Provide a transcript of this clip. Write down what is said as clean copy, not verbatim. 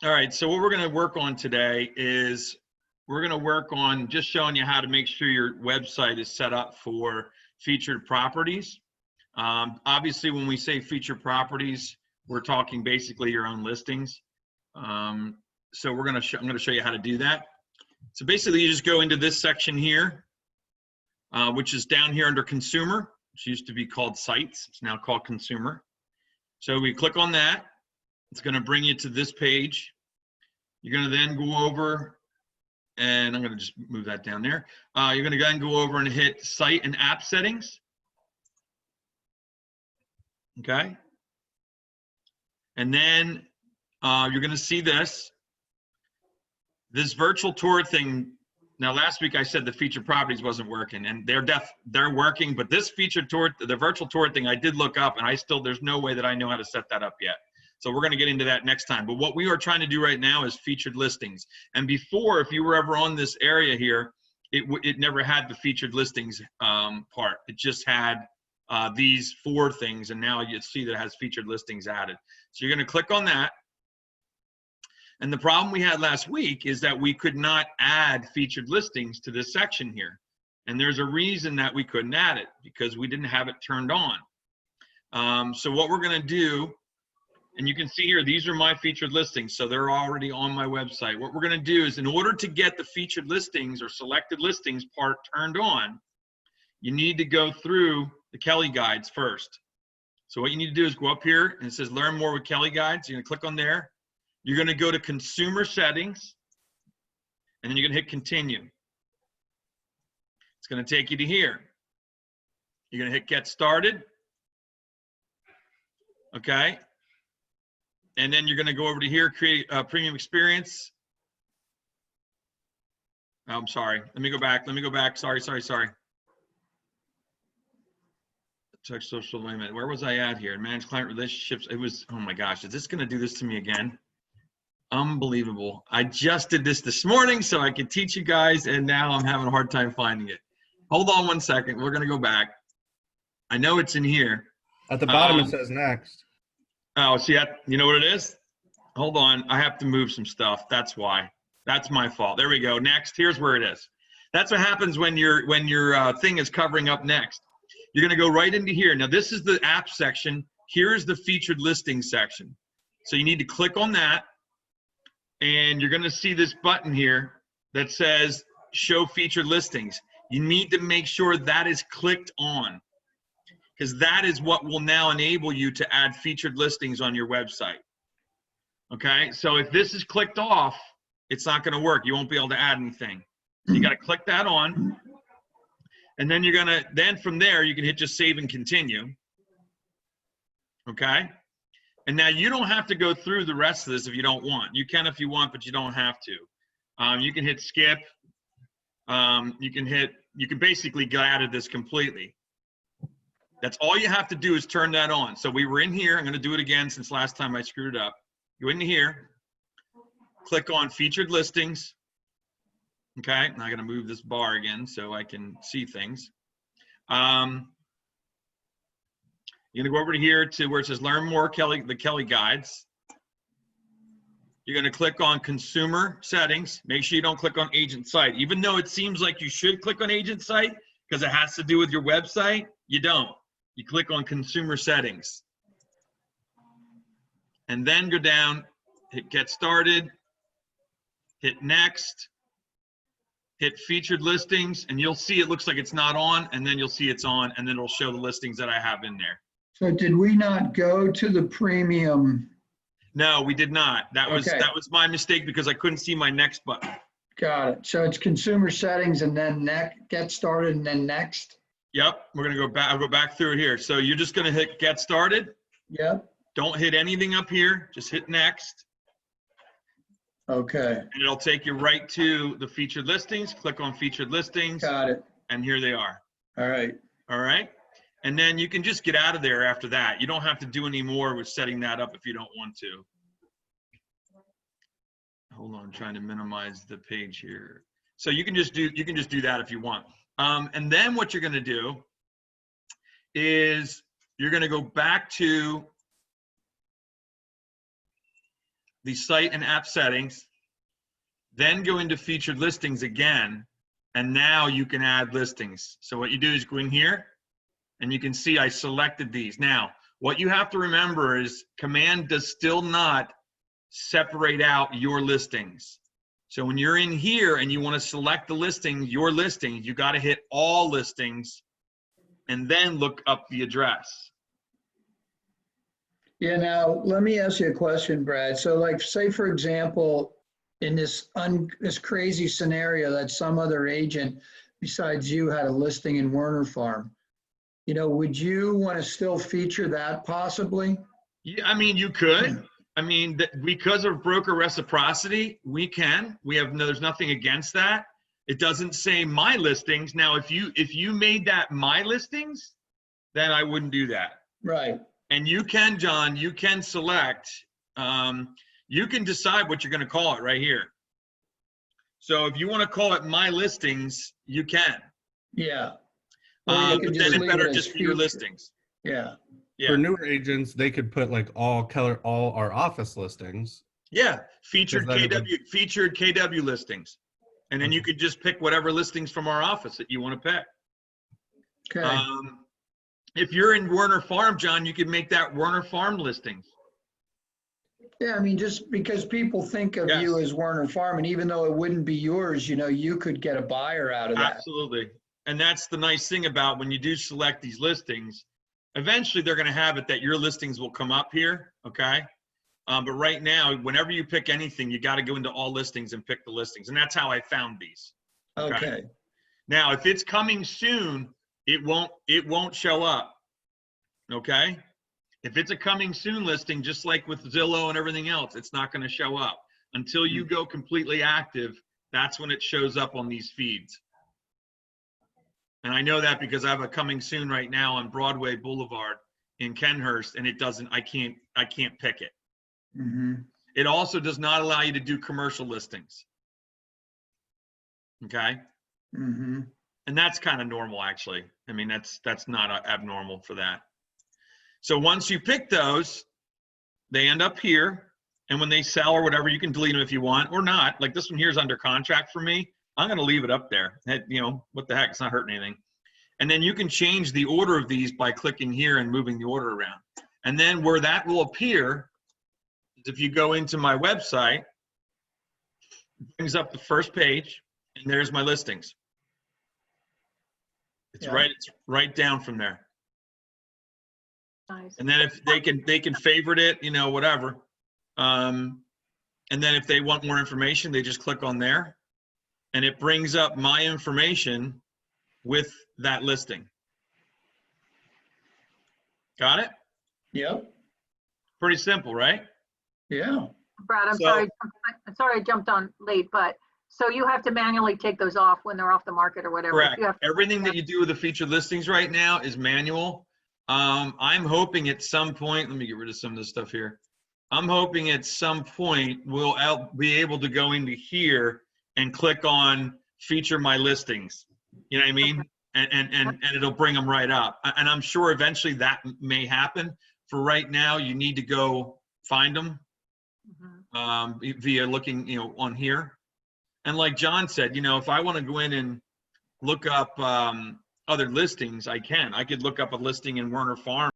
All right, so what we're going to work on today is we're going to work on just showing you how to make sure your website is set up for featured properties. Obviously, when we say featured properties, we're talking basically your own listings. So I'm going to show you how to do that. So basically, you just go into this section here, which is down here under consumer, which used to be called sites. It's now called consumer. So we click on that. It's going to bring you to this page. You're going to then go over, and I'm going to just move that down there. You're going to then go over and hit site and app settings. Okay. And then you're going to see this virtual tour thing. Now, last week I said the featured properties wasn't working, and they're working, but this featured tour, the virtual tour thing, I did look up, and there's no way that I know how to set that up yet. So we're going to get into that next time. But what we are trying to do right now is featured listings. And before, if you were ever on this area here, it never had the featured listings part. It just had these 4 things, and now you see that it has featured listings added. So you're going to click on that. And the problem we had last week is that we could not add featured listings to this section here. And there's a reason that we couldn't add it, because we didn't have it turned on. So what we're going to do, and you can see here, these are my featured listings, so they're already on my website. What we're going to do is, in order to get the featured listings or selected listings part turned on, you need to go through the Kelly Guides first. So what you need to do is go up here, and it says Learn More with Kelly Guides. You're going to click on there. You're going to go to Consumer Settings, and then you're going to hit Continue. It's going to take you to here. You're going to hit Get Started. Okay. And then you're going to go over to here, create a premium experience. Oh, I'm sorry. Let me go back. Sorry. Check social, wait a minute. Where was I at here? Manage client relationships. It was, oh my gosh, is this going to do this to me again? Unbelievable. I just did this morning so I could teach you guys, and now I'm having a hard time finding it. Hold on one second. We're going to go back. I know it's in here. At the bottom, it says next. Oh, see that? You know what it is? Hold on. I have to move some stuff. That's why. That's my fault. There we go. Next. Here's where it is. That's what happens when your thing is covering up next. You're going to go right into here. Now, this is the app section. Here's the featured listings section. So you need to click on that, and you're going to see this button here that says Show Featured Listings. You need to make sure that is clicked on, because that is what will now enable you to add featured listings on your website. Okay, so if this is clicked off, it's not going to work. You won't be able to add anything. So you got to click that on, and then you're going to, then from there, you can hit just save and continue. Okay, and now you don't have to go through the rest of this if you don't want. You can if you want, but you don't have to. You can hit skip. You can basically get out of this completely. That's all you have to do is turn that on. So we were in here. I'm going to do it again since last time I screwed it up. Go into here, click on featured listings. Okay, now I'm going to move this bar again so I can see things. You're going to go over to here to where it says Learn More, the Kelly Guides. You're going to click on Consumer Settings. Make sure you don't click on Agent Site. Even though it seems like you should click on Agent Site because it has to do with your website, you don't. You click on Consumer Settings. And then go down, hit Get Started, hit Next, hit Featured Listings, and you'll see it looks like it's not on, and then you'll see it's on, and then it'll show the listings that I have in there. So did we not go to the premium? No, we did not. That was my mistake because I couldn't see my next button. Got it. So it's Consumer Settings and then Get Started and then Next? Yep, we're going to go back. I'll go back through it here. So you're just going to hit Get Started. Yep. Don't hit anything up here. Just hit Next. Okay. And it'll take you right to the featured listings. Click on Featured Listings. Got it. And here they are. All right. All right. And then you can just get out of there after that. You don't have to do any more with setting that up if you don't want to. Hold on, I'm trying to minimize the page here. So you can just do that if you want. And then what you're going to do is you're going to go back to the site and app settings, then go into featured listings again, and now you can add listings. So what you do is go in here, and you can see I selected these. Now, what you have to remember is Command does still not separate out your listings. So when you're in here and you want to select the listing, your listings, you got to hit all listings and then look up the address. Yeah, now, let me ask you a question, Brad. So like, say for example, in this crazy scenario that some other agent besides you had a listing in Werner Farm, you know, would you want to still feature that possibly? Yeah, I mean, you could. I mean, because of broker reciprocity, we can. There's nothing against that. It doesn't say my listings. Now, if you made that my listings, then I wouldn't do that. Right. And you can, John, you can select, you can decide what you're going to call it right here. So if you want to call it my listings, you can. Yeah. But then it better just be your listings. Yeah. Yeah. For newer agents, they could put like all our office listings. Yeah, featured Because then featured KW listings. And then you could just pick whatever listings from our office that you want to pick. Okay. If you're in Werner Farm, John, you could make that Werner Farm listings. Yeah, I mean, just because people think of Yes. you as Werner Farm, and even though it wouldn't be yours, you know, you could get a buyer out of that. Absolutely. And that's the nice thing about when you do select these listings, eventually they're going to have it that your listings will come up here, okay? But right now, whenever you pick anything, you got to go into all listings and pick the listings. And that's how I found these. Okay. Now, if it's coming soon, it won't show up, okay? If it's a coming soon listing, just like with Zillow and everything else, it's not going to show up. Until you go completely active, that's when it shows up on these feeds. And I know that because I have a coming soon right now on Broadway Boulevard in Kenhurst, and it doesn't, I can't pick it. Mm-hmm. It also does not allow you to do commercial listings. Okay? Mm-hmm. And that's kind of normal, actually. I mean, that's not abnormal for that. So once you pick those, they end up here. And when they sell or whatever, you can delete them if you want or not. Like this one here is under contract for me. I'm going to leave it up there. You know, what the heck? It's not hurting anything. And then you can change the order of these by clicking here and moving the order around. And then where that will appear is if you go into my website, it brings up the first page, and there's my listings. It's right down from there. Nice. And then if they can favorite it, you know, whatever. And then if they want more information, they just click on there, and it brings up my information with that listing. Got it? Yep. Pretty simple, right? Yeah. Brad, I'm sorry I jumped on late, but so you have to manually take those off when they're off the market or whatever. Correct. You have to, Everything that you do with the featured listings right now is manual. I'm hoping at some point, let me get rid of some of this stuff here. I'm hoping at some point we'll be able to go into here and click on feature my listings. You know what I mean? And it'll bring them right up. And I'm sure eventually that may happen. For right now, you need to go find them via looking, you know, on here. And like John said, you know, if I want to go in and look up other listings, I can. I could look up a listing in Werner Farm